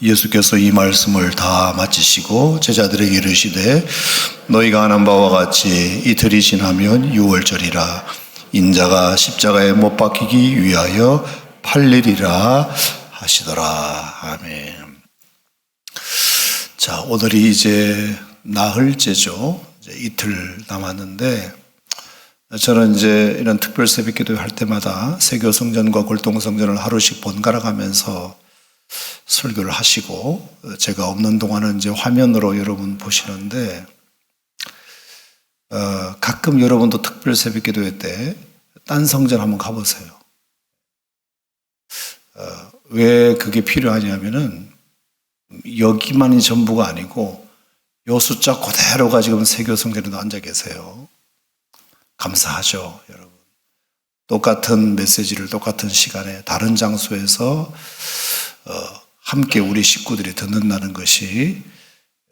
예수께서 이 말씀을 다 마치시고 제자들에게 이르시되 너희가 아는 바와 같이 이틀이 지나면 유월절이라 인자가 십자가에 못 박히기 위하여 팔리리라 하시더라. 아멘. 자, 오늘이 이제 나흘째죠. 이제 이틀 남았는데 저는 이제 이런 특별 새벽 기도 할 때마다 세교성전과 골동성전을 하루씩 번갈아 가면서 설교를 하시고 제가 없는 동안은 이제 화면으로 여러분 보시는데 가끔 여러분도 특별 새벽 기도회 때 딴 성전 한번 가보세요. 왜 그게 필요하냐면은 여기만이 전부가 아니고 요 숫자 그대로가 지금 세교성전에도 앉아 계세요. 감사하죠, 여러분. 똑같은 메시지를 똑같은 시간에 다른 장소에서 함께 우리 식구들이 듣는다는 것이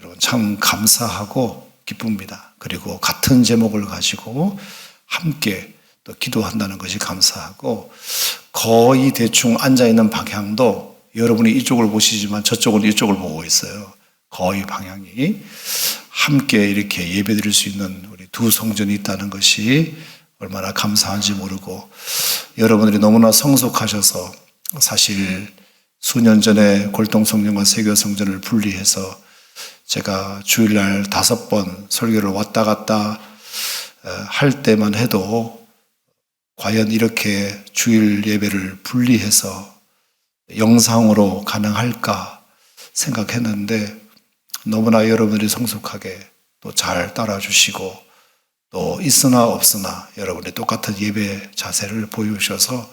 여러분 참 감사하고 기쁩니다. 그리고 같은 제목을 가지고 함께 또 기도한다는 것이 감사하고 거의 대충 앉아있는 방향도 여러분이 이쪽을 보시지만 저쪽은 이쪽을 보고 있어요. 거의 방향이 함께 이렇게 예배드릴 수 있는 우리 두 성전이 있다는 것이 얼마나 감사한지 모르고 여러분들이 너무나 성숙하셔서 사실 수년 전에 골동성전과 세교성전을 분리해서 제가 주일날 5번 설교를 왔다 갔다 할 때만 해도 과연 이렇게 주일 예배를 분리해서 영상으로 가능할까 생각했는데 너무나 여러분들이 성숙하게 또 잘 따라주시고 또 있으나 없으나 여러분이 똑같은 예배 자세를 보여주셔서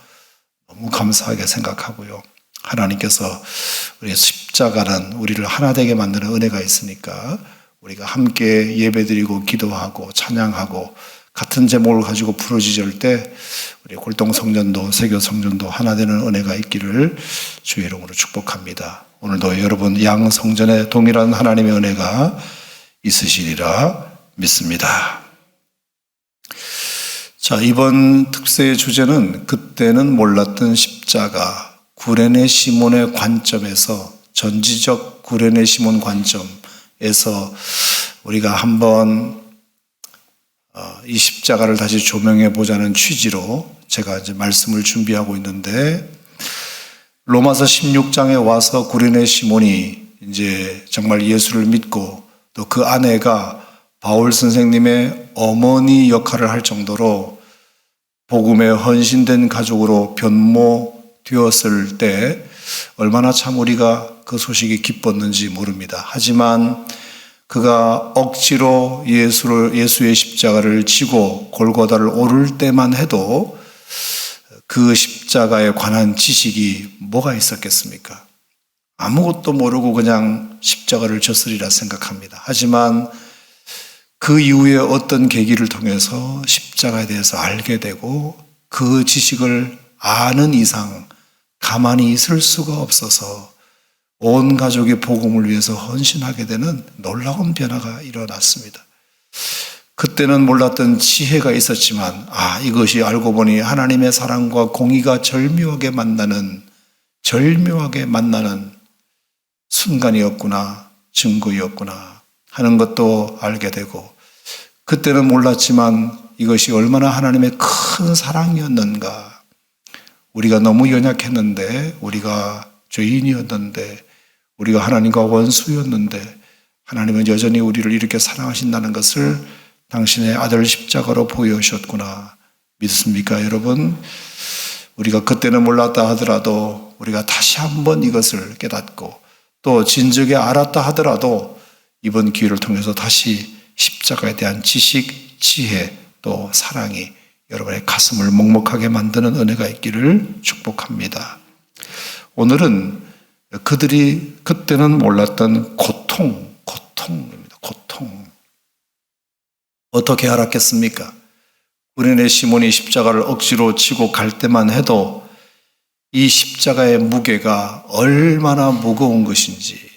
너무 감사하게 생각하고요. 하나님께서 우리 십자가는 우리를 하나 되게 만드는 은혜가 있으니까 우리가 함께 예배드리고 기도하고 찬양하고 같은 제목을 가지고 부르짖을 때 우리 골동성전도 세교성전도 하나 되는 은혜가 있기를 주의 이름으로 축복합니다. 오늘도 여러분 양성전에 동일한 하나님의 은혜가 있으시리라 믿습니다. 자, 이번 특세의 주제는 그때는 몰랐던 십자가, 구레네 시몬의 관점에서 전지적 구레네 시몬 관점에서 우리가 한번 이 십자가를 다시 조명해 보자는 취지로 제가 이제 말씀을 준비하고 있는데 로마서 16장에 와서 구레네 시몬이 이제 정말 예수를 믿고 또 그 아내가 바울 선생님의 어머니 역할을 할 정도로 복음에 헌신된 가족으로 변모되었을 때 얼마나 참 우리가 그 소식이 기뻤는지 모릅니다. 하지만 그가 억지로 예수의 십자가를 지고 골고다를 오를 때만 해도 그 십자가에 관한 지식이 뭐가 있었겠습니까? 아무것도 모르고 그냥 십자가를 졌으리라 생각합니다. 하지만 그 이후에 어떤 계기를 통해서 십자가에 대해서 알게 되고 그 지식을 아는 이상 가만히 있을 수가 없어서 온 가족이 복음을 위해서 헌신하게 되는 놀라운 변화가 일어났습니다. 그때는 몰랐던 지혜가 있었지만 이것이 알고 보니 하나님의 사랑과 공의가 절묘하게 만나는 순간이었구나, 증거였구나 하는 것도 알게 되고 그때는 몰랐지만 이것이 얼마나 하나님의 큰 사랑이었는가. 우리가 너무 연약했는데, 우리가 죄인이었는데, 우리가 하나님과 원수였는데 하나님은 여전히 우리를 이렇게 사랑하신다는 것을 당신의 아들 십자가로 보여주셨구나. 믿습니까, 여러분? 우리가 그때는 몰랐다 하더라도 우리가 다시 한번 이것을 깨닫고 또 진즉에 알았다 하더라도 이번 기회를 통해서 다시 십자가에 대한 지식, 지혜, 또 사랑이 여러분의 가슴을 먹먹하게 만드는 은혜가 있기를 축복합니다. 오늘은 그들이 그때는 몰랐던 고통입니다. 고통. 어떻게 알았겠습니까? 구레네 시몬이 십자가를 억지로 지고 갈 때만 해도 이 십자가의 무게가 얼마나 무거운 것인지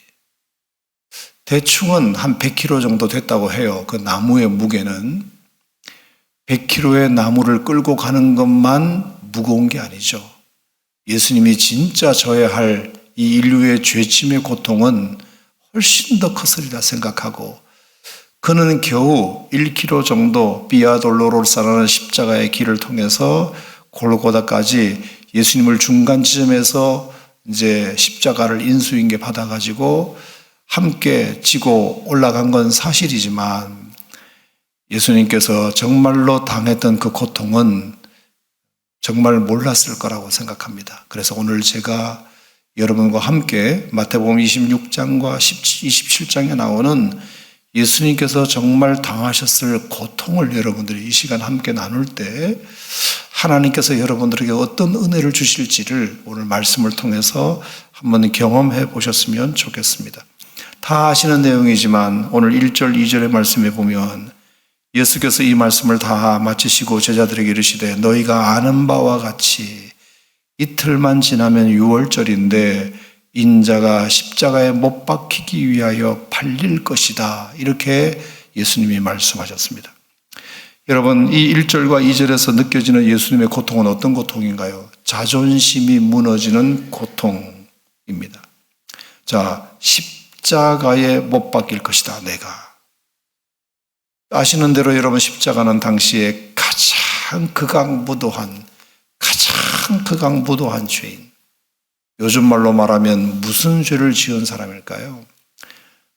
대충은 한 100kg 정도 됐다고 해요. 그 나무의 무게는 100kg의 나무를 끌고 가는 것만 무거운 게 아니죠. 예수님이 진짜 져야 할 이 인류의 죄짐의 고통은 훨씬 더 컸으리라 생각하고 그는 겨우 1km 정도 비아돌로로사라는 십자가의 길을 통해서 골고다까지 예수님을 중간 지점에서 이제 십자가를 인수인계 받아가지고 함께 지고 올라간 건 사실이지만 예수님께서 정말로 당했던 그 고통은 정말 몰랐을 거라고 생각합니다. 그래서 오늘 제가 여러분과 함께 마태복음 26장과 27장에 나오는 예수님께서 정말 당하셨을 고통을 여러분들이 이 시간 함께 나눌 때 하나님께서 여러분들에게 어떤 은혜를 주실지를 오늘 말씀을 통해서 한번 경험해 보셨으면 좋겠습니다. 다 아시는 내용이지만 오늘 1절, 2절의 말씀에 보면 예수께서 이 말씀을 다 마치시고 제자들에게 이르시되 너희가 아는 바와 같이 이틀만 지나면 6월절인데 인자가 십자가에 못 박히기 위하여 팔릴 것이다. 이렇게 예수님이 말씀하셨습니다. 여러분, 이 1절과 2절에서 느껴지는 예수님의 고통은 어떤 고통인가요? 자존심이 무너지는 고통입니다. 자, 십자가에 못 박힐 것이다, 내가. 아시는 대로 여러분, 십자가는 당시에 가장 극악무도한 죄인. 요즘 말로 말하면 무슨 죄를 지은 사람일까요?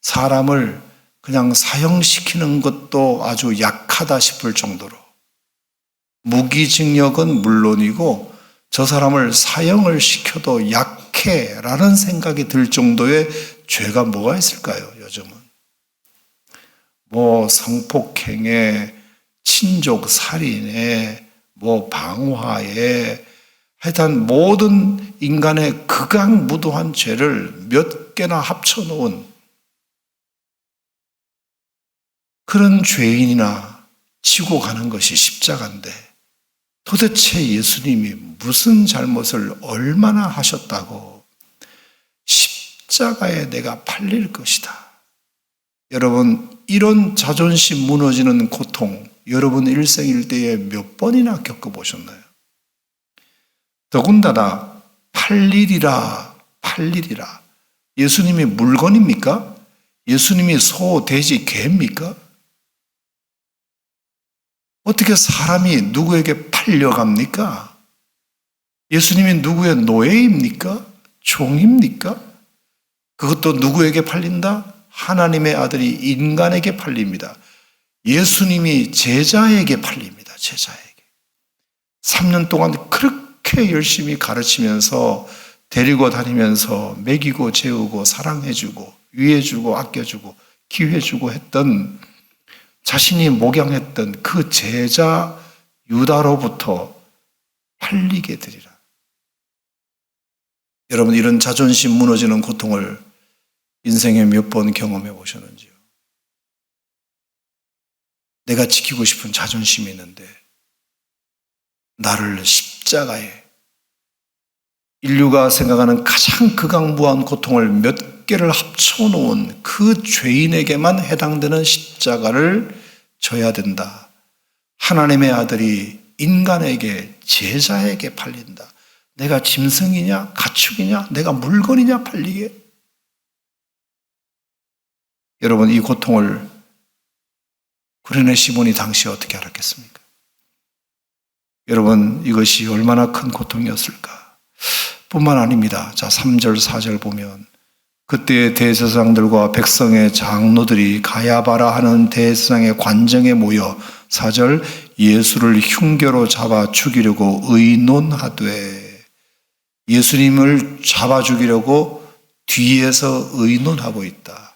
사람을 그냥 사형시키는 것도 아주 약하다 싶을 정도로 무기징역은 물론이고 저 사람을 사형을 시켜도 약해라는 생각이 들 정도의 죄가 뭐가 있을까요? 요즘은 뭐 성폭행에 친족 살인에 뭐 방화에 하여튼 모든 인간의 극악무도한 죄를 몇 개나 합쳐놓은 그런 죄인이나 지고 가는 것이 십자가인데 도대체 예수님이 무슨 잘못을 얼마나 하셨다고 십자가에 내가 팔릴 것이다. 여러분, 이런 자존심 무너지는 고통 여러분 일생일대에 몇 번이나 겪어보셨나요? 더군다나 팔리리라. 예수님이 물건입니까? 예수님이 소, 돼지, 개입니까? 어떻게 사람이 누구에게 팔려갑니까? 예수님이 누구의 노예입니까? 종입니까? 그것도 누구에게 팔린다? 하나님의 아들이 인간에게 팔립니다. 예수님이 제자에게 팔립니다. 제자에게. 3년 동안 그렇게 열심히 가르치면서 데리고 다니면서 먹이고 재우고 사랑해주고 위해주고 아껴주고 기회주고 했던 자신이 목양했던 그 제자 유다로부터 팔리게 되리라. 여러분, 이런 자존심 무너지는 고통을 인생에 몇 번 경험해 보셨는지요? 내가 지키고 싶은 자존심이 있는데 나를 십자가에 인류가 생각하는 가장 극악무한 고통을 몇 개를 합쳐놓은 그 죄인에게만 해당되는 십자가를 져야 된다. 하나님의 아들이 인간에게 제자에게 팔린다. 내가 짐승이냐 가축이냐 내가 물건이냐 팔리게. 여러분, 이 고통을 구레네 시몬이 당시에 어떻게 알았겠습니까? 여러분, 이것이 얼마나 큰 고통이었을까? 뿐만 아닙니다. 자, 3절 4절 보면 그때의 대제사장들과 백성의 장로들이 가야바라 하는 대제사장의 관정에 모여 4절 예수를 흉계로 잡아 죽이려고 의논하되, 예수님을 잡아 죽이려고 뒤에서 의논하고 있다.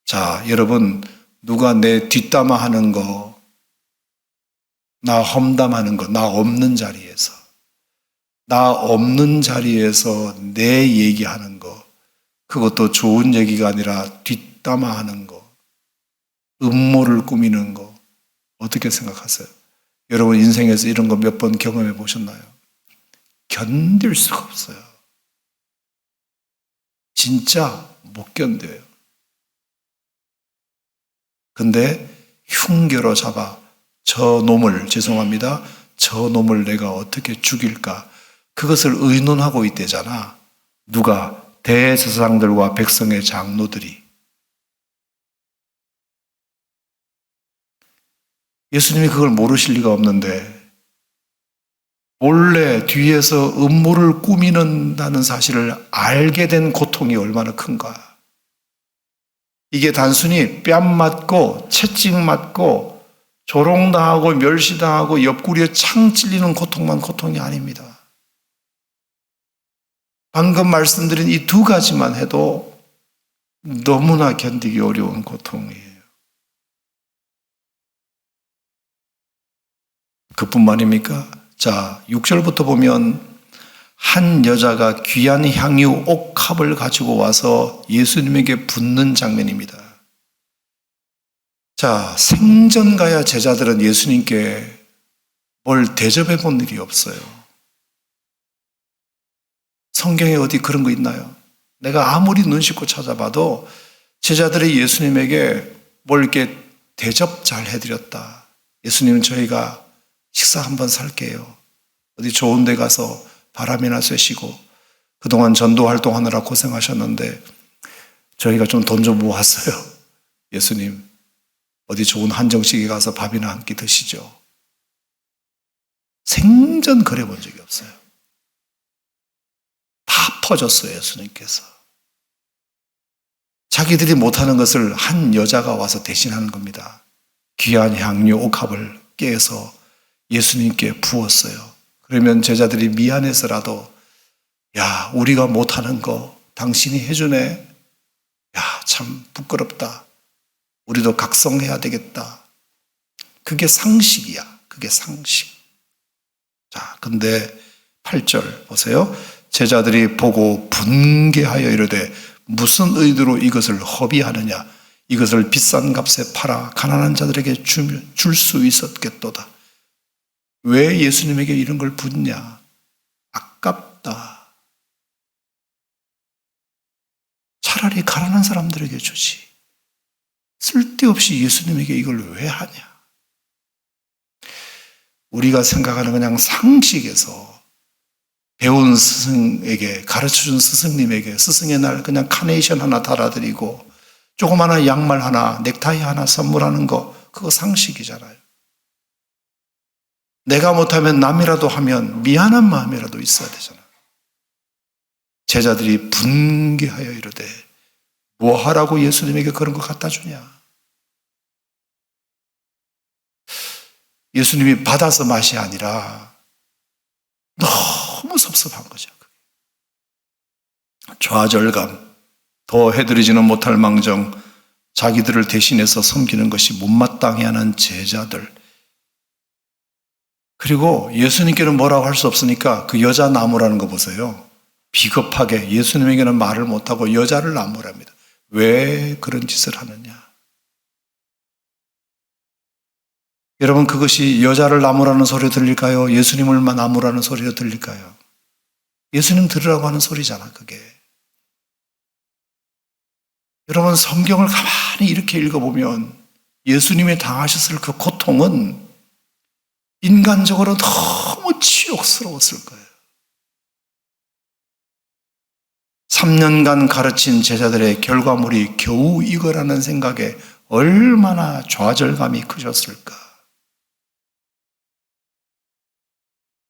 자, 여러분, 누가 내 뒷담화하는 거, 나 험담하는 거, 나 없는 자리에서 내 얘기하는 거, 그것도 좋은 얘기가 아니라 뒷담화하는 거, 음모를 꾸미는 거, 어떻게 생각하세요? 여러분 인생에서 이런 거 몇 번 경험해 보셨나요? 견딜 수가 없어요. 진짜 못 견뎌요. 근데 흉계로 잡아 저 놈을 내가 어떻게 죽일까? 그것을 의논하고 있대잖아. 누가? 대제사장들과 백성의 장로들이. 예수님이 그걸 모르실 리가 없는데 몰래 뒤에서 음모를 꾸미는다는 사실을 알게 된 고통이 얼마나 큰가. 이게 단순히 뺨 맞고 채찍 맞고 조롱당하고 멸시당하고 옆구리에 창 찔리는 고통만 고통이 아닙니다. 방금 말씀드린 이 두 가지만 해도 너무나 견디기 어려운 고통이에요. 그뿐만입니까? 자, 6절부터 보면 한 여자가 귀한 향유 옥합을 가지고 와서 예수님에게 붓는 장면입니다. 자, 생전가야 제자들은 예수님께 뭘 대접해 본 일이 없어요. 성경에 어디 그런 거 있나요? 내가 아무리 눈 씻고 찾아봐도 제자들이 예수님에게 뭘 이렇게 대접 잘 해드렸다. 예수님은 저희가 식사 한번 살게요. 어디 좋은 데 가서 바람이나 쐬시고 그동안 전도 활동하느라 고생하셨는데 저희가 좀 돈 좀 모았어요. 예수님 어디 좋은 한정식에 가서 밥이나 한 끼 드시죠. 생전 그래 본 적이 없어요. 다 퍼졌어요. 예수님께서. 자기들이 못하는 것을 한 여자가 와서 대신하는 겁니다. 귀한 향유 옥합을 깨서 예수님께 부었어요. 그러면 제자들이 미안해서라도 야, 우리가 못하는 거 당신이 해주네. 야, 참 부끄럽다. 우리도 각성해야 되겠다. 그게 상식이야. 그게 상식. 자, 근데 8절 보세요. 제자들이 보고 분개하여 이르되 무슨 의도로 이것을 허비하느냐. 이것을 비싼 값에 팔아 가난한 자들에게 줄 수 있었겠도다. 왜 예수님에게 이런 걸 붓냐? 아깝다. 차라리 가난한 사람들에게 주지. 쓸데없이 예수님에게 이걸 왜 하냐? 우리가 생각하는 그냥 상식에서 배운 스승에게, 가르쳐준 스승님에게 스승의 날 그냥 카네이션 하나 달아드리고 조그마한 양말 하나, 넥타이 하나 선물하는 거, 그거 상식이잖아요. 내가 못하면 남이라도 하면 미안한 마음이라도 있어야 되잖아요. 제자들이 분개하여 이르되 뭐 하라고 예수님에게 그런 거 갖다 주냐? 예수님이 받아서 맛이 아니라 너무 섭섭한 거죠. 좌절감, 더 해드리지는 못할 망정 자기들을 대신해서 섬기는 것이 못마땅해 하는 제자들. 그리고 예수님께는 뭐라고 할 수 없으니까 그 여자 나무라는 거 보세요. 비겁하게 예수님에게는 말을 못하고 여자를 나무랍니다. 왜 그런 짓을 하느냐? 여러분, 그것이 여자를 나무라는 소리 들릴까요? 예수님을 나무라는 소리가 들릴까요? 예수님 들으라고 하는 소리잖아, 그게. 여러분, 성경을 가만히 이렇게 읽어보면 예수님이 당하셨을 그 고통은 인간적으로 너무 치욕스러웠을 거예요. 3년간 가르친 제자들의 결과물이 겨우 이거라는 생각에 얼마나 좌절감이 크셨을까.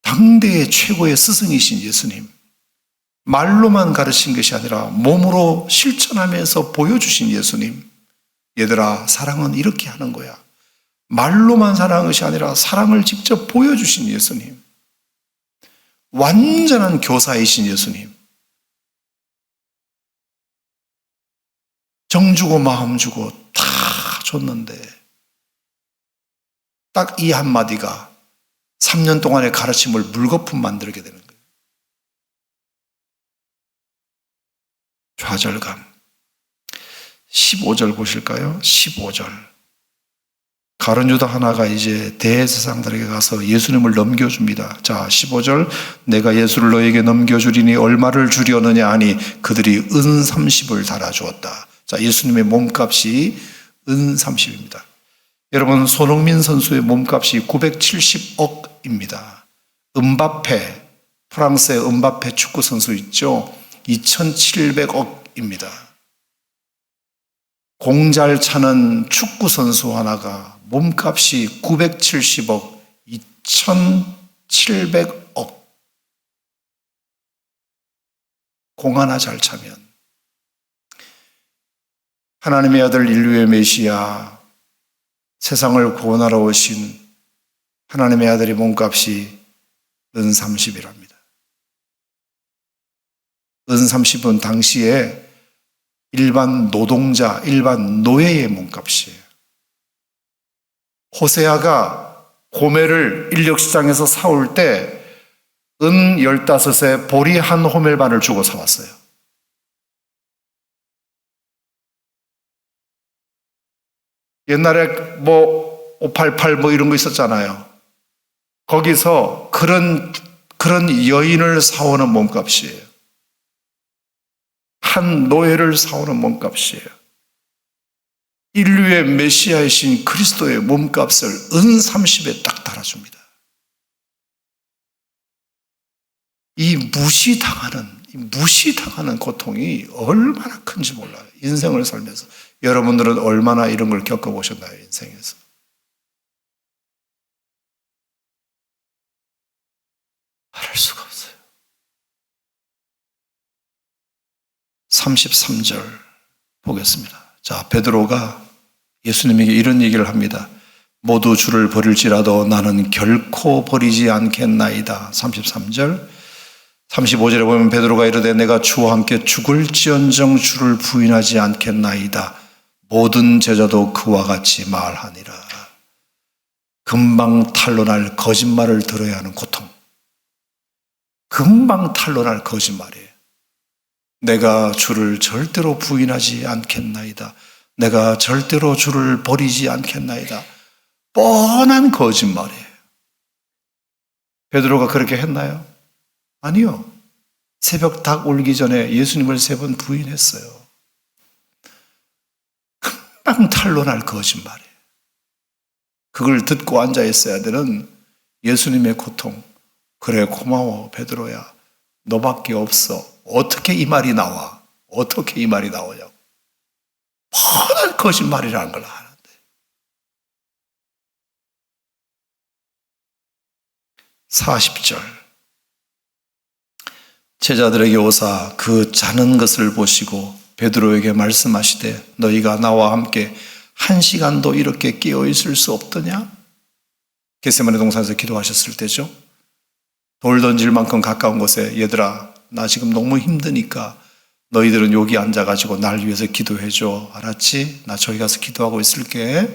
당대의 최고의 스승이신 예수님, 말로만 가르친 것이 아니라 몸으로 실천하면서 보여주신 예수님. 얘들아, 사랑은 이렇게 하는 거야. 말로만 사랑하는 것이 아니라 사랑을 직접 보여주신 예수님. 완전한 교사이신 예수님. 정 주고 마음 주고 다 줬는데 딱 이 한마디가 3년 동안의 가르침을 물거품 만들게 되는 거예요. 좌절감. 15절 보실까요? 15절. 가룟 유다 하나가 이제 대제사장들에게 가서 예수님을 넘겨줍니다. 자, 15절. 내가 예수를 너에게 넘겨주리니 얼마를 주려느냐 하니 그들이 은 30을 달아주었다. 자, 예수님의 몸값이 은 30입니다. 여러분, 손흥민 선수의 몸값이 970억입니다. 음바페, 프랑스의 음바페 축구 선수 있죠? 2,700억입니다. 공잘 차는 축구선수 하나가 몸값이 970억, 2,700억. 공 하나 잘 차면. 하나님의 아들 인류의 메시아, 세상을 구원하러 오신 하나님의 아들의 몸값이 은 30이랍니다. 은 30은 당시에 일반 노동자, 일반 노예의 몸값이에요. 호세아가 고멜을 인력시장에서 사올 때 은 15에 보리 한 호멜반을 주고 사왔어요. 옛날에 588 이런 거 있었잖아요. 거기서 그런 여인을 사오는 몸값이에요. 한 노예를 사오는 몸값이에요. 인류의 메시아이신 그리스도의 몸값을 은 30에 딱 달아줍니다. 이 무시당하는 고통이 얼마나 큰지 몰라요. 인생을 살면서. 여러분들은 얼마나 이런 걸 겪어보셨나요? 인생에서. 말할 수가 없어요. 33절 보겠습니다. 자, 베드로가 예수님에게 이런 얘기를 합니다. 모두 주를 버릴지라도 나는 결코 버리지 않겠나이다. 33절. 35절에 보면 베드로가 이르되 내가 주와 함께 죽을지언정 주를 부인하지 않겠나이다. 모든 제자도 그와 같이 말하니라. 금방 탄로날 거짓말을 들어야 하는 고통. 금방 탄로날 거짓말이에요. 내가 주를 절대로 부인하지 않겠나이다. 내가 절대로 주를 버리지 않겠나이다. 뻔한 거짓말이에요. 베드로가 그렇게 했나요? 아니요. 새벽 닭 울기 전에 예수님을 3번 부인했어요. 금방 탄로날 거짓말이에요. 그걸 듣고 앉아 있어야 되는 예수님의 고통. 그래, 고마워 베드로야. 너밖에 없어. 어떻게 이 말이 나와? 어떻게 이 말이 나오냐고. 뻔한 거짓말이라는 걸 아는데. 40절. 제자들에게 오사 그 자는 것을 보시고 베드로에게 말씀하시되 너희가 나와 함께 1시간도 이렇게 깨어 있을 수 없더냐? 겟세마네 동산에서 기도하셨을 때죠. 돌 던질 만큼 가까운 곳에 얘들아 나 지금 너무 힘드니까 너희들은 여기 앉아가지고 날 위해서 기도해줘. 알았지? 나 저기 가서 기도하고 있을게.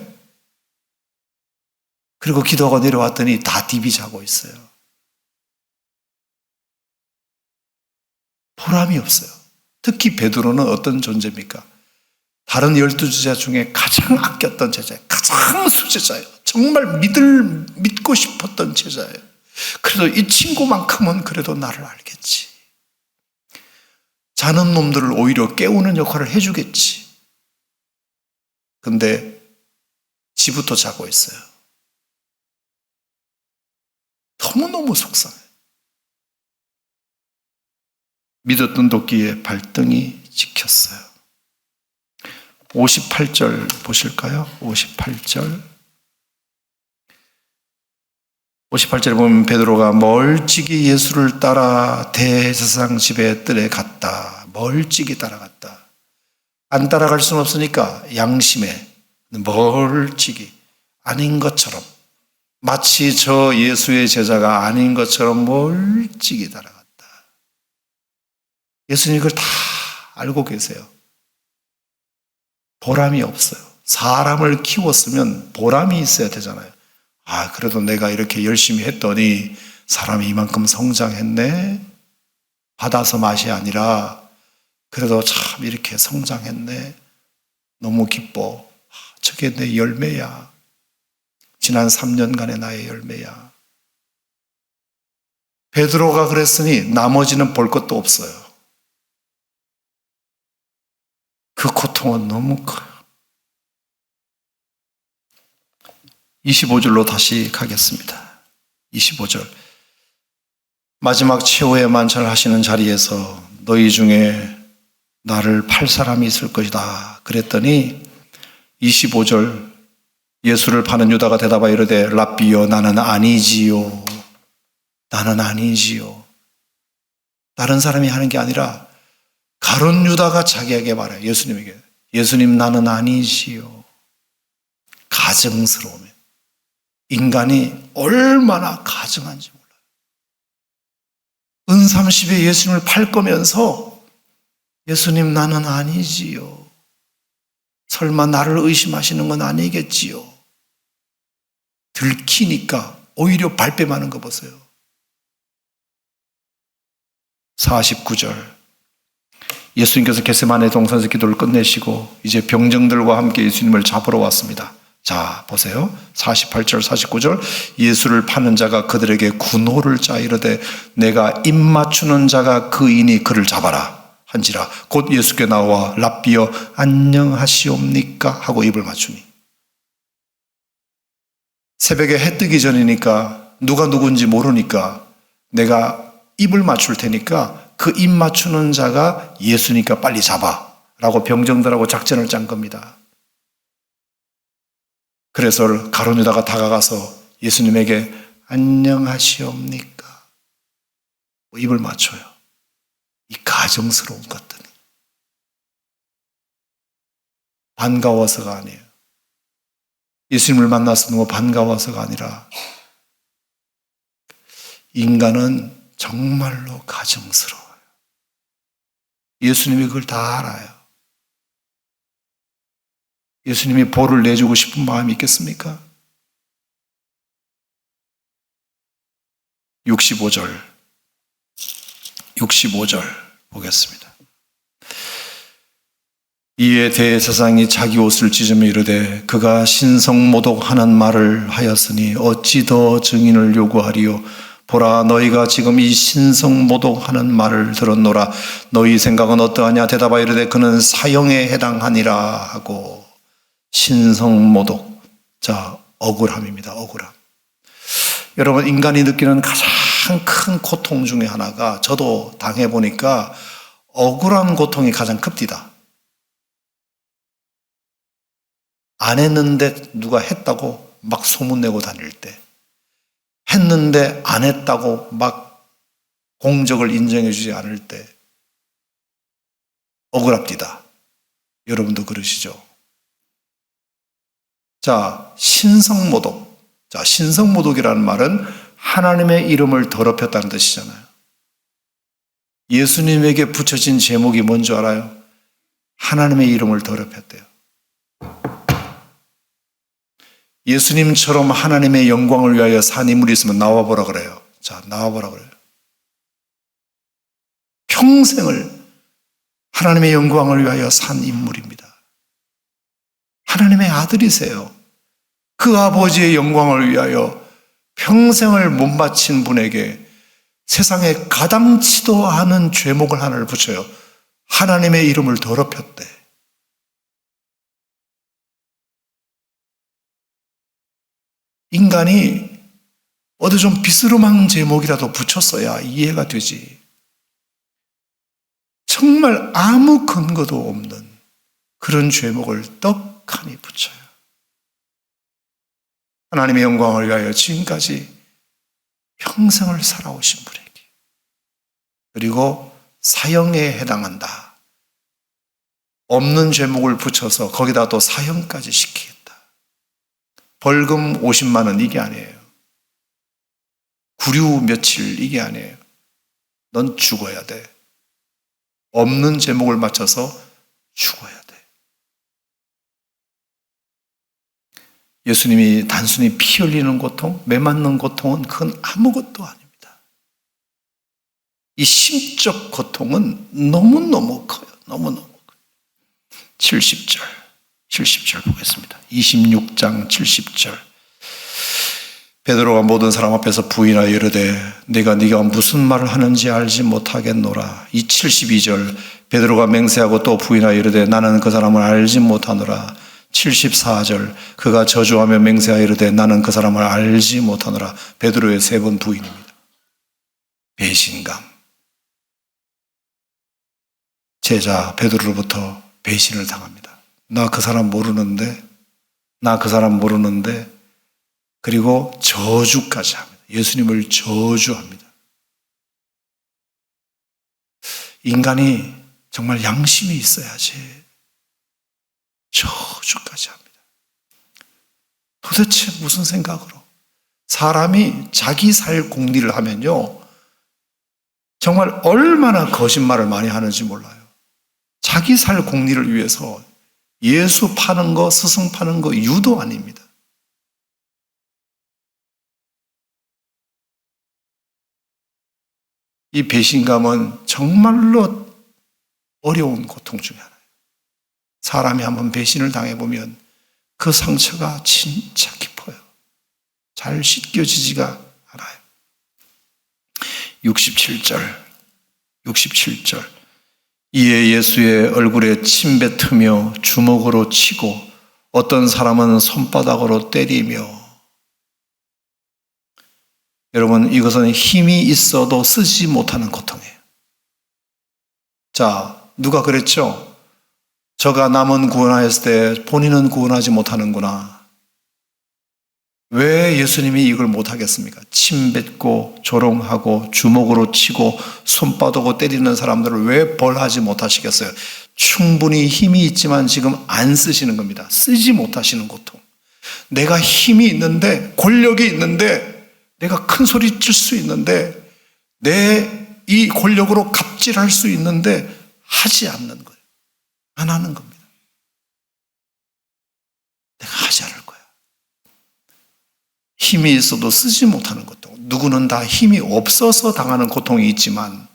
그리고 기도하고 내려왔더니 다 디비 자고 있어요. 보람이 없어요. 특히 베드로는 어떤 존재입니까? 다른 12제자 중에 가장 아꼈던 제자예요. 가장 수제자예요. 정말 믿고 싶었던 제자예요. 그래도 이 친구만큼은 그래도 나를 알겠지. 자는 놈들을 오히려 깨우는 역할을 해주겠지. 근데 지부터 자고 있어요. 너무너무 속상해요. 믿었던 도끼에 발등이 찍혔어요. 58절 보실까요? 58절에 보면 베드로가 멀찍이 예수를 따라 대제사장 집의 뜰에 갔다. 멀찍이 따라갔다. 안 따라갈 수는 없으니까 양심에 멀찍이 아닌 것처럼 마치 저 예수의 제자가 아닌 것처럼 멀찍이 따라갔다. 예수님 이걸 다 알고 계세요. 보람이 없어요. 사람을 키웠으면 보람이 있어야 되잖아요. 아, 그래도 내가 이렇게 열심히 했더니 사람이 이만큼 성장했네. 받아서 맛이 아니라 그래도 참 이렇게 성장했네. 너무 기뻐. 저게 내 열매야. 지난 3년간의 나의 열매야. 베드로가 그랬으니 나머지는 볼 것도 없어요. 그 고통은 너무 커요. 25절로 다시 가겠습니다. 25절. 마지막 최후의 만찬을 하시는 자리에서 너희 중에 나를 팔 사람이 있을 것이다. 그랬더니 25절 예수를 파는 유다가 대답하여 이르되 랍비여 나는 아니지요. 나는 아니지요. 다른 사람이 하는 게 아니라 가룟 유다가 자기에게 말해요. 예수님에게. 예수님 나는 아니지요. 가증스러우면 인간이 얼마나 가증한지 몰라요. 은삼십에 예수님을 팔 거면서 예수님 나는 아니지요. 설마 나를 의심하시는 건 아니겠지요. 들키니까 오히려 발뺌하는 거 보세요. 49절 예수님께서 겟세마네 동산에서 기도를 끝내시고 이제 병정들과 함께 예수님을 잡으러 왔습니다. 자 보세요. 48절 49절 예수를 파는 자가 그들에게 군호를 짜 이르되 내가 입 맞추는 자가 그이니 그를 잡아라 한지라 곧 예수께 나와 랍비여 안녕하시옵니까 하고 입을 맞추니 새벽에 해 뜨기 전이니까 누가 누군지 모르니까 내가 입을 맞출 테니까 그 입 맞추는 자가 예수니까 빨리 잡아 라고 병정들하고 작전을 짠 겁니다. 그래서 가룟 유다가 다가가서 예수님에게 안녕하시옵니까 입을 맞춰요. 이 가정스러운 것들이 반가워서가 아니에요. 예수님을 만나서 너무 반가워서가 아니라 인간은 정말로 가정스러워요. 예수님이 그걸 다 알아요. 예수님이 벌을 내주고 싶은 마음이 있겠습니까? 65절 보겠습니다. 이에 대제사장이 자기 옷을 찢으며 이르되 그가 신성모독하는 말을 하였으니 어찌 더 증인을 요구하리요. 보라 너희가 지금 이 신성모독하는 말을 들었노라. 너희 생각은 어떠하냐. 대답하여 이르되 그는 사형에 해당하니라 하고. 신성모독, 자 억울함입니다. 억울함. 여러분 인간이 느끼는 가장 큰 고통 중에 하나가 저도 당해보니까 억울한 고통이 가장 큽니다. 안 했는데 누가 했다고 막 소문내고 다닐 때, 했는데 안 했다고 막 공적을 인정해 주지 않을 때 억울합니다. 여러분도 그러시죠? 자, 신성모독. 자, 신성모독이라는 말은 하나님의 이름을 더럽혔다는 뜻이잖아요. 예수님에게 붙여진 제목이 뭔지 알아요? 하나님의 이름을 더럽혔대요. 예수님처럼 하나님의 영광을 위하여 산 인물이 있으면 나와보라 그래요. 자, 나와보라 그래요. 평생을 하나님의 영광을 위하여 산 인물입니다. 하나님의 아들이세요. 그 아버지의 영광을 위하여 평생을 못 바친 분에게 세상에 가당치도 않은 죄목을 하나를 붙여요. 하나님의 이름을 더럽혔대. 인간이 어디 좀 비스름한 제목이라도 붙였어야 이해가 되지. 정말 아무 근거도 없는 그런 죄목을 떡하니 붙여요. 하나님의 영광을 위하여 지금까지 평생을 살아오신 분에게, 그리고 사형에 해당한다. 없는 죄목을 붙여서 거기다 또 사형까지 시키겠다. 벌금 50만 원 이게 아니에요. 구류 며칠 이게 아니에요. 넌 죽어야 돼. 없는 제목을 맞춰서 죽어야 돼. 예수님이 단순히 피 흘리는 고통, 매 맞는 고통은 그건 아무것도 아닙니다. 이 심적 고통은 너무너무 커요. 너무너무 커요. 70절 보겠습니다. 26장 70절. 베드로가 모든 사람 앞에서 부인하여 이르되 네가 무슨 말을 하는지 알지 못하겠노라. 이 72절. 베드로가 맹세하고 또 부인하여 이르되 나는 그 사람을 알지 못하노라. 74절. 그가 저주하며 맹세하여 이르되 나는 그 사람을 알지 못하노라. 베드로의 3번 부인입니다. 배신감. 제자 베드로로부터 배신을 당합니다. 나 그 사람 모르는데, 나 그 사람 모르는데, 그리고 저주까지 합니다. 예수님을 저주합니다. 인간이 정말 양심이 있어야지 저주까지 합니다. 도대체 무슨 생각으로? 사람이 자기 살 공리를 하면요, 정말 얼마나 거짓말을 많이 하는지 몰라요. 자기 살 공리를 위해서 예수 파는 거, 스승 파는 거 유도 아닙니다. 이 배신감은 정말로 어려운 고통 중에 하나예요. 사람이 한번 배신을 당해보면 그 상처가 진짜 깊어요. 잘 씻겨지지가 않아요. 67절. 이에 예수의 얼굴에 침 뱉으며 주먹으로 치고 어떤 사람은 손바닥으로 때리며. 여러분, 이것은 힘이 있어도 쓰지 못하는 고통이에요. 자, 누가 그랬죠? 저가 남은 구원하였을 때 본인은 구원하지 못하는구나. 왜 예수님이 이걸 못하겠습니까? 침 뱉고 조롱하고 주먹으로 치고 손바닥으로 때리는 사람들을 왜 벌하지 못하시겠어요? 충분히 힘이 있지만 지금 안 쓰시는 겁니다. 쓰지 못하시는 고통. 내가 힘이 있는데, 권력이 있는데, 내가 큰 소리 칠 수 있는데, 내 이 권력으로 갑질할 수 있는데 하지 않는 거예요. 안 하는 겁니다. 내가 하지 않을 거야. 힘이 있어도 쓰지 못하는 고통. 누구는 다 힘이 없어서 당하는 고통이 있지만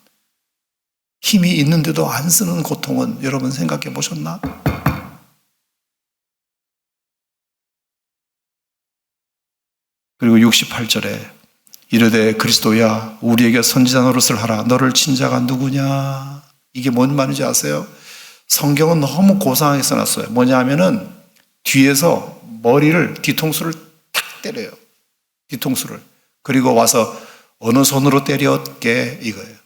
힘이 있는데도 안 쓰는 고통은 여러분 생각해 보셨나? 그리고 68절에 이르되 그리스도야 우리에게 선지자 노릇을 하라. 너를 친 자가 누구냐? 이게 뭔 말인지 아세요? 성경은 너무 고상하게 써놨어요. 뭐냐 하면은 뒤에서 머리를, 뒤통수를 탁 때려요. 뒤통수를. 그리고 와서 어느 손으로 때렸게 이거예요.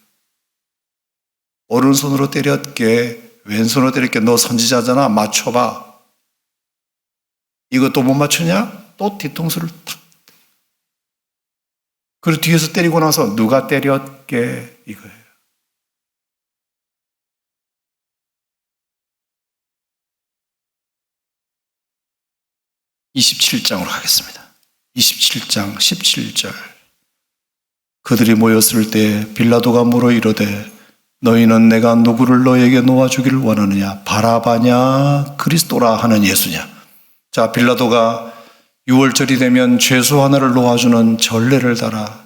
오른손으로 때렸게, 왼손으로 때렸게. 너 선지자잖아. 맞춰봐. 이것도 못 맞추냐? 또 뒤통수를 탁. 그리고 뒤에서 때리고 나서 누가 때렸게 이거예요. (27장으로) 가겠습니다. 27장 17절. 그들이 모였을 때 빌라도가 물어 이르되 너희는 내가 누구를 너에게 놓아주기를 원하느냐? 바라바냐 그리스도라 하는 예수냐? 자, 빌라도가 6월절이 되면 죄수 하나를 놓아주는 전례를 따라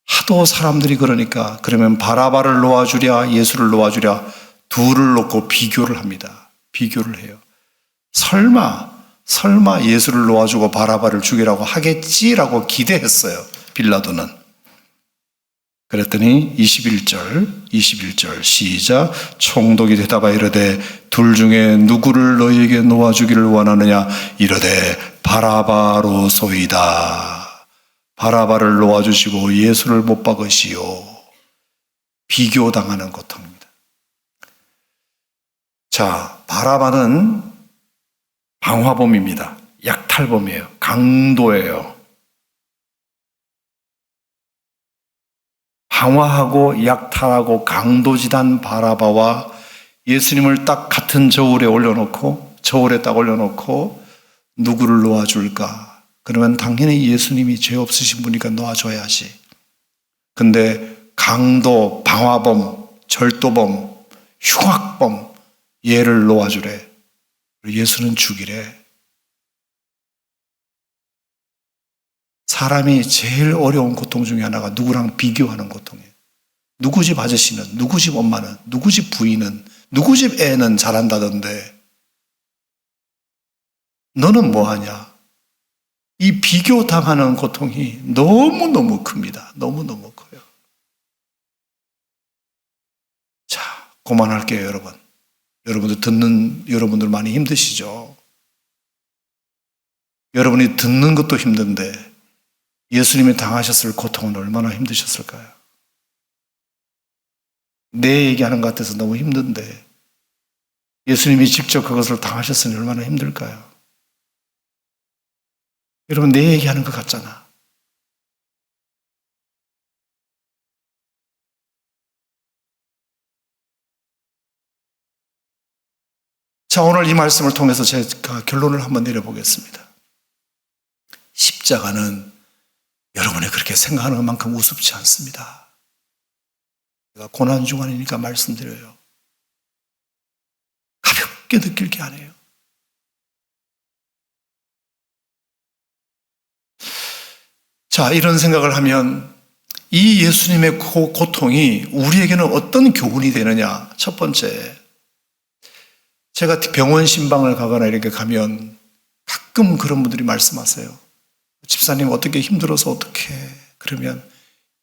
하도 사람들이 그러면 바라바를 놓아주랴 예수를 놓아주랴 둘을 놓고 비교를 합니다. 비교를 해요. 설마 예수를 놓아주고 바라바를 죽이라고 하겠지라고 기대했어요. 빌라도는. 그랬더니 21절 시작. 총독이 대답하여 이르되 둘 중에 누구를 너희에게 놓아주기를 원하느냐? 이르되 바라바로소이다. 바라바를 놓아주시고 예수를 못 박으시오. 비교당하는 고통입니다. 자, 바라바는 방화범입니다. 약탈범이에요. 강도예요. 방화하고 약탈하고 강도짓한 바라바와 예수님을 딱 같은 저울에 딱 올려놓고 누구를 놓아줄까? 그러면 당연히 예수님이 죄 없으신 분이니까 놓아줘야지. 근데 강도, 방화범, 절도범, 흉악범 얘를 놓아주래. 예수는 죽이래. 사람이 제일 어려운 고통 중에 하나가 누구랑 비교하는 고통이에요. 누구 집 아저씨는, 누구 집 엄마는, 누구 집 부인은, 누구 집 애는 잘한다던데 너는 뭐하냐? 이 비교당하는 고통이 너무너무 큽니다. 너무너무 커요. 자, 그만할게요, 여러분. 여러분들 듣는 여러분들 많이 힘드시죠? 여러분이 듣는 것도 힘든데 예수님이 당하셨을 고통은 얼마나 힘드셨을까요? 내 얘기하는 것 같아서 너무 힘든데 예수님이 직접 그것을 당하셨으니 얼마나 힘들까요? 여러분, 내 얘기하는 것 같잖아. 자, 오늘 이 말씀을 통해서 제가 결론을 한번 내려보겠습니다. 십자가는 여러분이 그렇게 생각하는 것만큼 우습지 않습니다. 제가 고난주간이니까 말씀드려요. 가볍게 느낄 게 아니에요. 자, 이런 생각을 하면 이 예수님의 고통이 우리에게는 어떤 교훈이 되느냐. 첫 번째, 제가 병원 신방을 가거나 이렇게 가면 가끔 그런 분들이 말씀하세요. 집사님 어떻게 힘들어서 어떻게, 그러면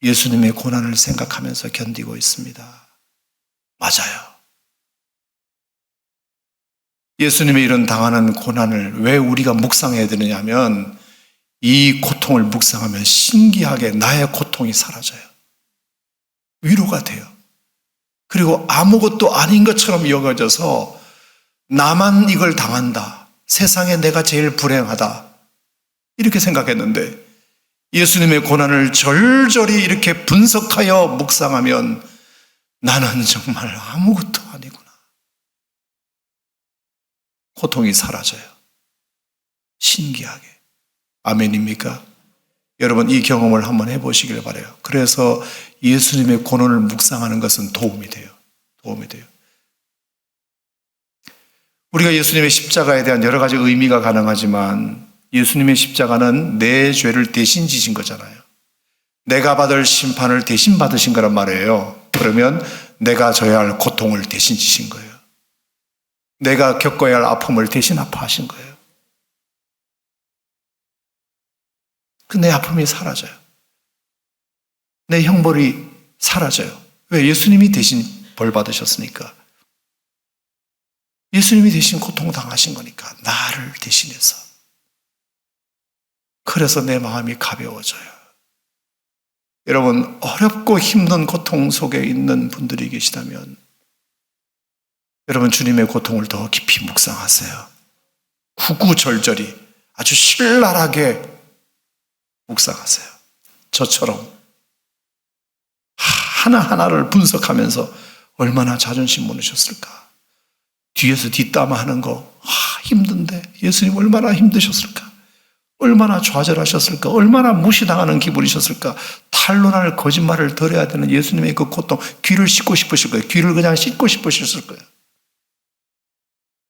예수님의 고난을 생각하면서 견디고 있습니다. 맞아요. 예수님의 이런 당하는 고난을 왜 우리가 묵상해야 되느냐 하면 이 고통을 묵상하면 신기하게 나의 고통이 사라져요. 위로가 돼요. 그리고 아무것도 아닌 것처럼 여겨져서 나만 이걸 당한다. 세상에 내가 제일 불행하다. 이렇게 생각했는데 예수님의 고난을 절절히 이렇게 분석하여 묵상하면 나는 정말 아무것도 아니구나. 고통이 사라져요. 신기하게. 아멘입니까? 여러분, 이 경험을 한번 해보시길 바라요. 그래서 예수님의 고난을 묵상하는 것은 도움이 돼요. 도움이 돼요. 우리가 예수님의 십자가에 대한 여러 가지 의미가 가능하지만 예수님의 십자가는 내 죄를 대신 지신 거잖아요. 내가 받을 심판을 대신 받으신 거란 말이에요. 그러면 내가 져야 할 고통을 대신 지신 거예요. 내가 겪어야 할 아픔을 대신 아파하신 거예요. 내 아픔이 사라져요. 내 형벌이 사라져요. 왜? 예수님이 대신 벌 받으셨으니까. 예수님이 대신 고통당하신 거니까, 나를 대신해서. 그래서 내 마음이 가벼워져요. 여러분, 어렵고 힘든 고통 속에 있는 분들이 계시다면 여러분, 주님의 고통을 더 깊이 묵상하세요. 구구절절히 아주 신랄하게 묵상하세요. 저처럼 하나하나를 분석하면서 얼마나 자존심 무너셨을까. 뒤에서 뒷담화하는 거 힘든데 예수님 얼마나 힘드셨을까. 얼마나 좌절하셨을까. 얼마나 무시당하는 기분이셨을까. 탄로날 거짓말을 들어야 되는 예수님의 그 고통, 귀를 씻고 싶으실 거예요. 귀를 그냥 씻고 싶으셨을 거예요.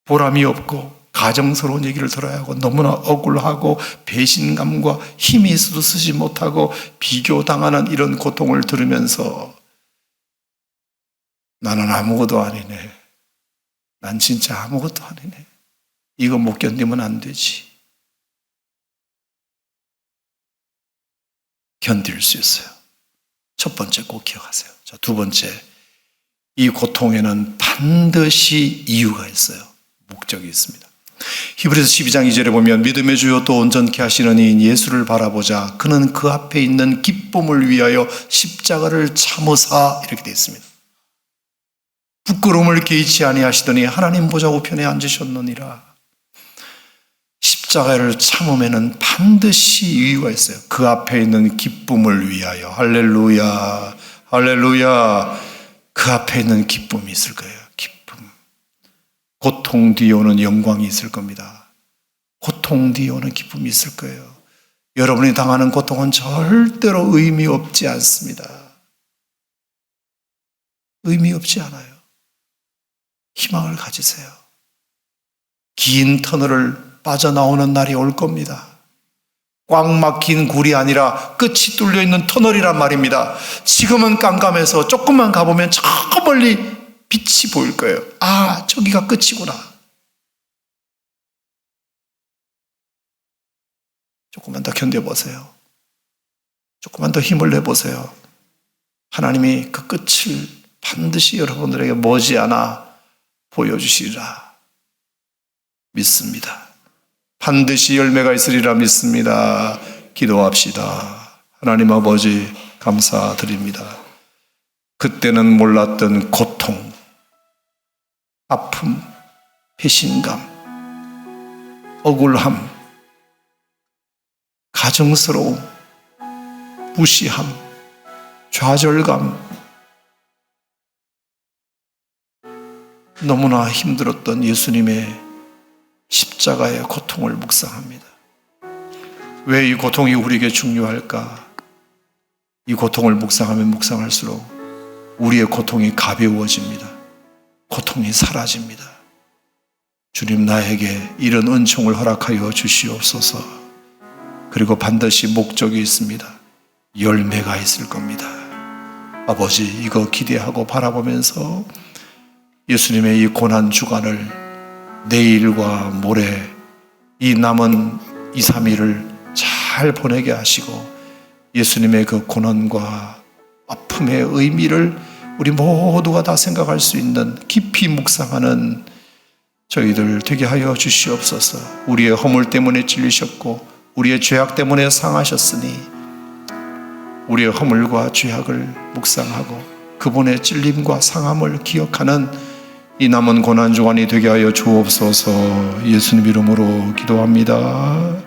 보람이 없고 가정스러운 얘기를 들어야 하고 너무나 억울하고 배신감과 힘이 있어도 쓰지 못하고 비교당하는 이런 고통을 들으면서 나는 아무것도 아니네. 난 진짜 아무것도 아니네. 이거 못 견디면 안 되지. 견딜 수 있어요. 첫 번째 꼭 기억하세요. 자, 두 번째, 이 고통에는 반드시 이유가 있어요. 목적이 있습니다. 히브리서 12장 2절에 보면 믿음의 주요 또 온전케 하시는 이인 예수를 바라보자. 그는 그 앞에 있는 기쁨을 위하여 십자가를 참으사, 이렇게 되어 있습니다. 부끄러움을 개의치 아니하시더니 하나님 보좌 우편에 앉으셨느니라. 십자가를 참으면은 반드시 이유가 있어요. 그 앞에 있는 기쁨을 위하여. 할렐루야, 할렐루야. 그 앞에 있는 기쁨이 있을 거예요. 기쁨. 고통 뒤에 오는 영광이 있을 겁니다. 고통 뒤에 오는 기쁨이 있을 거예요. 여러분이 당하는 고통은 절대로 의미 없지 않습니다. 의미 없지 않아요. 희망을 가지세요. 긴 터널을 빠져나오는 날이 올 겁니다. 꽉 막힌 굴이 아니라 끝이 뚫려 있는 터널이란 말입니다. 지금은 깜깜해서 조금만 가보면 저 멀리 빛이 보일 거예요. 아, 저기가 끝이구나. 조금만 더 견뎌보세요. 조금만 더 힘을 내보세요. 하나님이 그 끝을 반드시 여러분들에게 머지않아 보여주시리라 믿습니다. 반드시 열매가 있으리라 믿습니다. 기도합시다. 하나님 아버지 감사드립니다. 그때는 몰랐던 고통, 아픔, 배신감, 억울함, 가정스러움, 무시함, 좌절감, 너무나 힘들었던 예수님의 십자가의 고통을 묵상합니다. 왜 이 고통이 우리에게 중요할까? 이 고통을 묵상하면 묵상할수록 우리의 고통이 가벼워집니다. 고통이 사라집니다. 주님, 나에게 이런 은총을 허락하여 주시옵소서. 그리고 반드시 목적이 있습니다. 열매가 있을 겁니다. 아버지, 이거 기대하고 바라보면서 예수님의 이 고난 주간을 내일과 모레 이 남은 2, 3일을 잘 보내게 하시고 예수님의 그 고난과 아픔의 의미를 우리 모두가 다 생각할 수 있는 깊이 묵상하는 저희들 되게 하여 주시옵소서. 우리의 허물 때문에 찔리셨고 우리의 죄악 때문에 상하셨으니 우리의 허물과 죄악을 묵상하고 그분의 찔림과 상함을 기억하는 이 남은 고난 주간이 되게 하여 주옵소서. 예수님 이름으로 기도합니다.